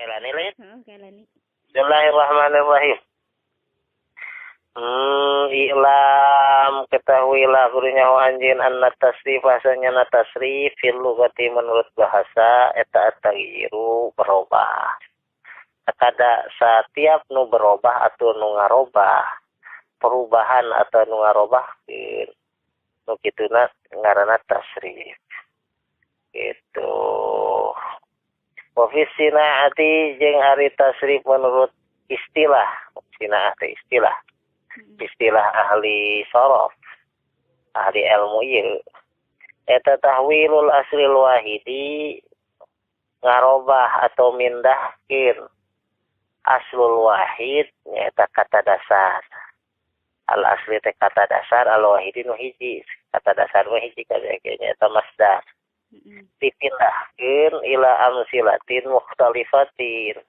Kelani lain. Kelani. Bismillahirrahmanirrahim. Ilam ketahuilah gurunya anjin anna tasrif bahasanya na tasrif fil lugati menurut bahasa eta tagiru berubah. Kada setiap nu berubah atau nu ngarobah perubahan atau nu ngarobah nu kituna ngaranna tasrif. Gitu. Wa fi sinaati jeung ari tasrif menurut istilah istilah ahli sorof, ahli ilmu ieu. Eta tahwilul aslil wahidi ngarobah atau mindahkeun aslul wahid nyata kata dasar. Al asli teh kata dasar, al wahidi nu hiji, kata dasar nu hiji kayaknya eta masdar. Dipindahkeun ila amsilatin mukhtalifatin.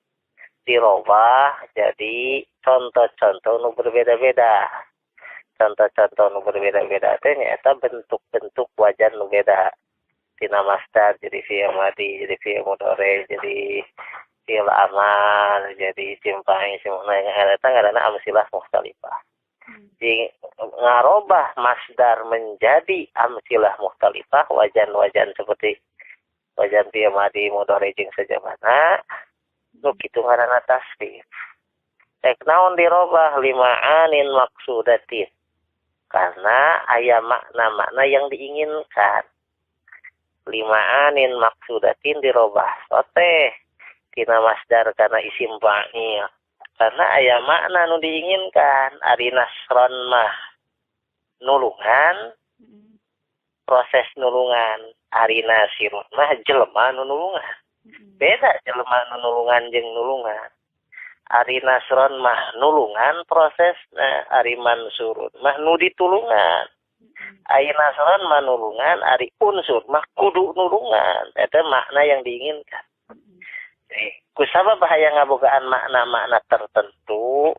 Dirobah jadi contoh-contoh nu berbeda-beda. Contoh-contoh nu berbeda-beda teh nyata bentuk-bentuk wajan nu beda. Tina masdar jadi fi'il madi, jadi fi'il mudhari, jadi fi'il amal, jadi simpai semuanya eta ngaranna amsilah mukhtalifah. Di ngarobah masdar menjadi amsilah mukhtalifah wajan-wajan seperti wajan fi'il madi, mudhari jeung sajabana. Nu kitu ngaranna tasrif. Tek naon dirobah lima'anin maksudatin. Karena aya makna-makna yang diinginkan. Lima'anin maksudatin dirobah soteh tina masdar kana isim fa'il. Karena aya makna nu diinginkan. Ari nasron mah nulungan, proses nulungan. Ari nasirun mah jelema nu nulungan. Beda jelema nulungan jeung nulungan. Ari nasron mah nulungan prosesna, ari mansurun mah nu ditulungan. Ari nasron mah nulungan, ari unsur mah kudu nulungan. Eta makna yang diinginkan. Kusabab bahaya ngabogaan makna-makna tertentu,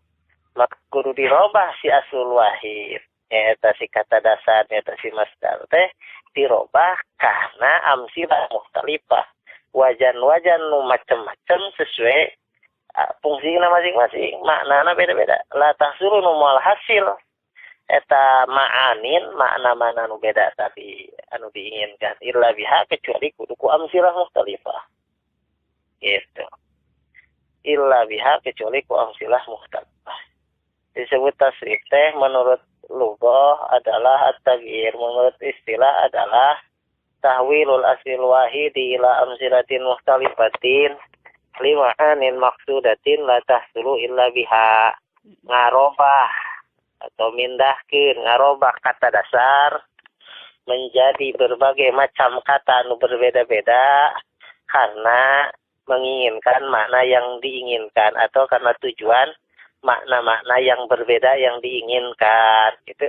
maka kudu dirobah si asul wahid. Eta si kata dasar, eta si masdar teh dirobah karena amsilah mukhtalifah. Wajan-wajan nu macam-macam sesuai fungsina masing-masing, maknana beda-beda. La tahsulu nu moal hasil eta ma'anin makna-makna nu beda tadi anu diinginkan illa biha kecuali kudu ku amsilah mukhtalifah. Gitu. Illa biha kecuali ku amsilah mukhtalifah. Disebut tasrif teh menurut lughah adalah at-taghyir, menurut istilah adalah tahwilul aslil wahidi ila amsilatin mukhtalifatin lima'anin maksudatin la tahsulu illa biha. Ngarobah atau mindahkeun ngarobah kata dasar menjadi berbagai macam kata nu berbeda-beda karena menginginkan makna yang diinginkan atau karena tujuan makna-makna yang berbeda yang diinginkan gitu.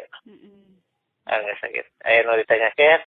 Enggak sakit. Ayo nu ditanyakeun.